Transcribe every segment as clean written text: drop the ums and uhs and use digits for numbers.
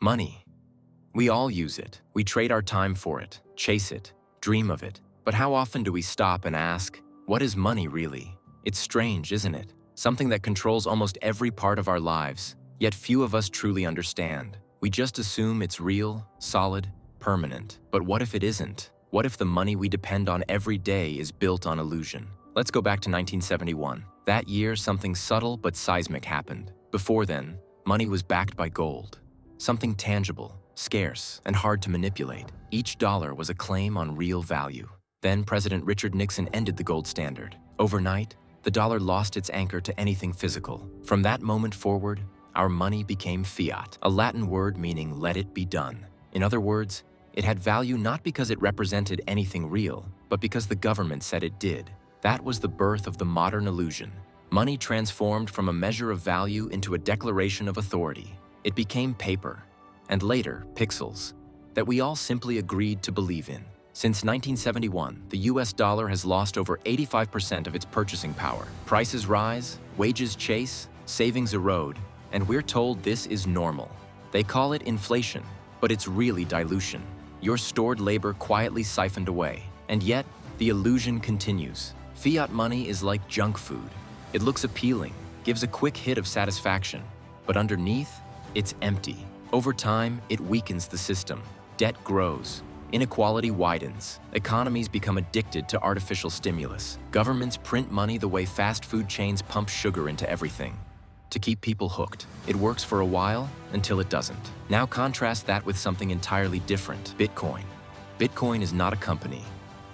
Money. We all use it. We trade our time for it, chase it, dream of it. But how often do we stop and ask, what is money really? It's strange, isn't it? Something that controls almost every part of our lives, yet few of us truly understand. We just assume it's real, solid, permanent. But what if it isn't? What if the money we depend on every day is built on illusion? Let's go back to 1971. That year, something subtle but seismic happened. Before then, money was backed by gold. Something tangible, scarce, and hard to manipulate. Each dollar was a claim on real value. Then President Richard Nixon ended the gold standard. Overnight, the dollar lost its anchor to anything physical. From that moment forward, our money became fiat, a Latin word meaning let it be done. In other words, it had value not because it represented anything real, but because the government said it did. That was the birth of the modern illusion. Money transformed from a measure of value into a declaration of authority. It became paper, and later, pixels, that we all simply agreed to believe in. Since 1971, the US dollar has lost over 85% of its purchasing power. Prices rise, wages chase, savings erode, and we're told this is normal. They call it inflation, but it's really dilution. Your stored labor quietly siphoned away, and yet the illusion continues. Fiat money is like junk food. It looks appealing, gives a quick hit of satisfaction, but underneath, it's empty. Over time, it weakens the system. Debt grows. Inequality widens. Economies become addicted to artificial stimulus. Governments print money the way fast food chains pump sugar into everything. To keep people hooked. It works for a while until it doesn't. Now contrast that with something entirely different, Bitcoin. Bitcoin is not a company,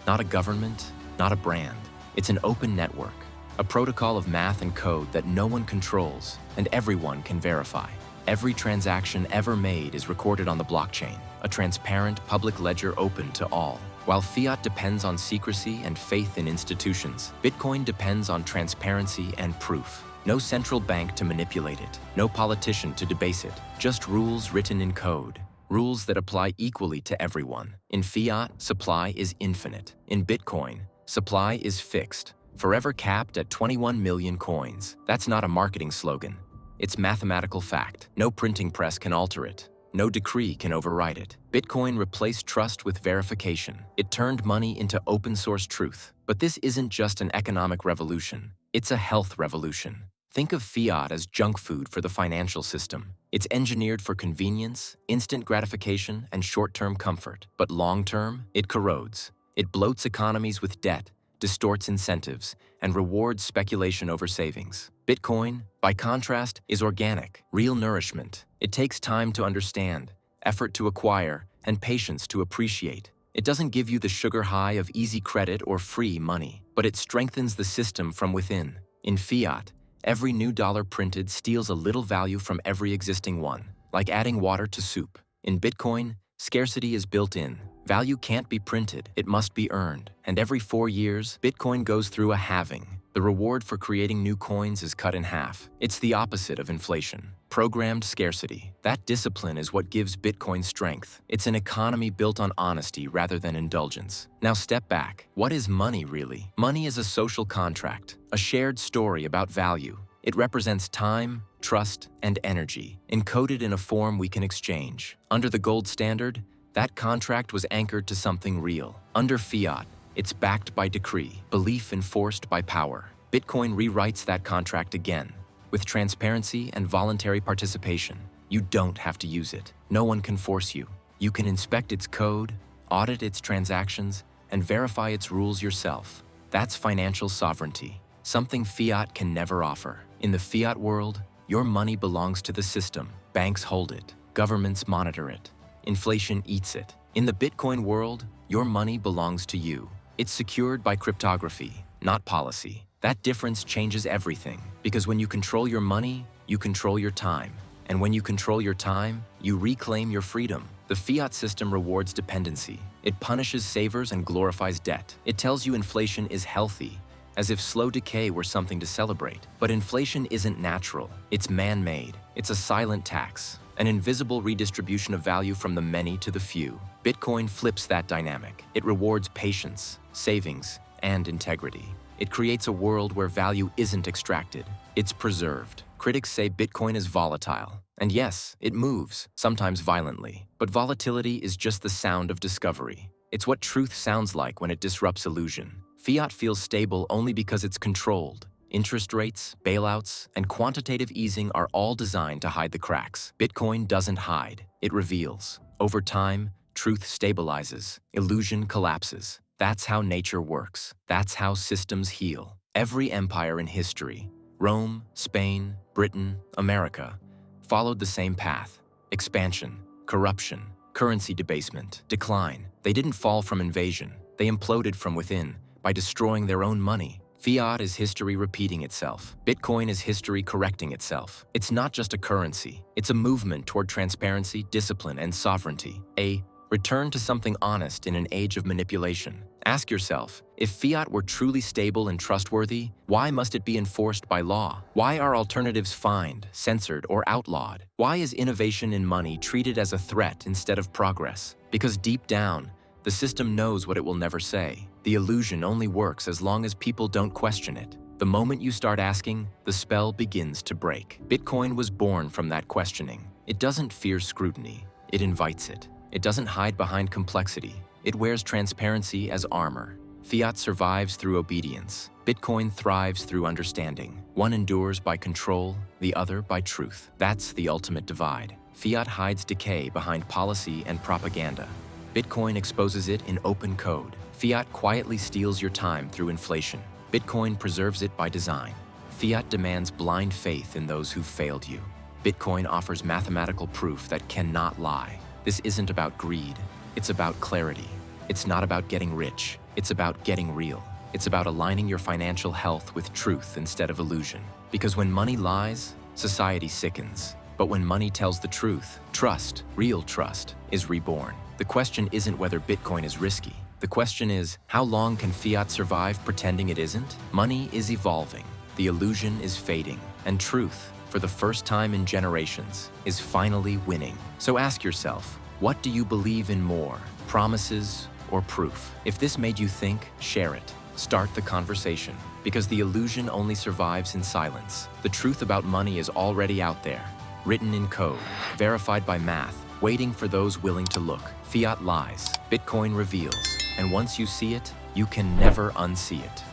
not a government, not a brand. It's an open network, a protocol of math and code that no one controls and everyone can verify. Every transaction ever made is recorded on the blockchain, a transparent public ledger open to all. While fiat depends on secrecy and faith in institutions, Bitcoin depends on transparency and proof. No central bank to manipulate it, no politician to debase it, just rules written in code. Rules that apply equally to everyone. In fiat, supply is infinite. In Bitcoin, supply is fixed, forever capped at 21 million coins. That's not a marketing slogan. It's mathematical fact. No printing press can alter it. No decree can override it. Bitcoin replaced trust with verification. It turned money into open-source truth. But this isn't just an economic revolution. It's a health revolution. Think of fiat as junk food for the financial system. It's engineered for convenience, instant gratification, and short-term comfort. But long-term, it corrodes. It bloats economies with debt, distorts incentives, and rewards speculation over savings. Bitcoin, by contrast, is organic, real nourishment. It takes time to understand, effort to acquire, and patience to appreciate. It doesn't give you the sugar high of easy credit or free money, but it strengthens the system from within. In fiat, every new dollar printed steals a little value from every existing one, like adding water to soup. In Bitcoin, scarcity is built in. Value can't be printed, it must be earned. And every 4 years, Bitcoin goes through a halving. The reward for creating new coins is cut in half. It's the opposite of inflation. Programmed scarcity. That discipline is what gives Bitcoin strength. It's an economy built on honesty rather than indulgence. Now step back. What is money really? Money is a social contract, a shared story about value. It represents time, trust, and energy, encoded in a form we can exchange. Under the gold standard, that contract was anchored to something real. Under fiat, it's backed by decree, belief enforced by power. Bitcoin rewrites that contract again, with transparency and voluntary participation. You don't have to use it. No one can force you. You can inspect its code, audit its transactions, and verify its rules yourself. That's financial sovereignty, something fiat can never offer. In the fiat world, your money belongs to the system. Banks hold it. Governments monitor it. Inflation eats it. In the Bitcoin world, your money belongs to you. It's secured by cryptography, not policy. That difference changes everything, because when you control your money, you control your time. And when you control your time, you reclaim your freedom. The fiat system rewards dependency. It punishes savers and glorifies debt. It tells you inflation is healthy, as if slow decay were something to celebrate. But inflation isn't natural. It's man-made. It's a silent tax, an invisible redistribution of value from the many to the few. Bitcoin flips that dynamic. It rewards patience, savings, and integrity. It creates a world where value isn't extracted, it's preserved. Critics say Bitcoin is volatile. And yes, it moves, sometimes violently. But volatility is just the sound of discovery. It's what truth sounds like when it disrupts illusion. Fiat feels stable only because it's controlled. Interest rates, bailouts, and quantitative easing are all designed to hide the cracks. Bitcoin doesn't hide, it reveals. Over time, truth stabilizes, illusion collapses. That's how nature works. That's how systems heal. Every empire in history, Rome, Spain, Britain, America, followed the same path. Expansion, corruption, currency debasement, decline. They didn't fall from invasion. They imploded from within by destroying their own money. Fiat is history repeating itself. Bitcoin is history correcting itself. It's not just a currency. It's a movement toward transparency, discipline, and sovereignty. A return to something honest in an age of manipulation. Ask yourself, if fiat were truly stable and trustworthy, why must it be enforced by law? Why are alternatives fined, censored, or outlawed? Why is innovation in money treated as a threat instead of progress? Because deep down, the system knows what it will never say. The illusion only works as long as people don't question it. The moment you start asking, the spell begins to break. Bitcoin was born from that questioning. It doesn't fear scrutiny. It invites it. It doesn't hide behind complexity. It wears transparency as armor. Fiat survives through obedience. Bitcoin thrives through understanding. One endures by control, the other by truth. That's the ultimate divide. Fiat hides decay behind policy and propaganda. Bitcoin exposes it in open code. Fiat quietly steals your time through inflation. Bitcoin preserves it by design. Fiat demands blind faith in those who've failed you. Bitcoin offers mathematical proof that cannot lie. This isn't about greed. It's about clarity. It's not about getting rich. It's about getting real. It's about aligning your financial health with truth instead of illusion. Because when money lies, society sickens. But when money tells the truth, trust, real trust, is reborn. The question isn't whether Bitcoin is risky. The question is, how long can fiat survive pretending it isn't? Money is evolving. The illusion is fading. And truth, for the first time in generations, is finally winning. So ask yourself, what do you believe in more, promises or proof? If this made you think, share it. Start the conversation. Because the illusion only survives in silence. The truth about money is already out there, written in code, verified by math, waiting for those willing to look. Fiat lies, Bitcoin reveals, and once you see it, you can never unsee it.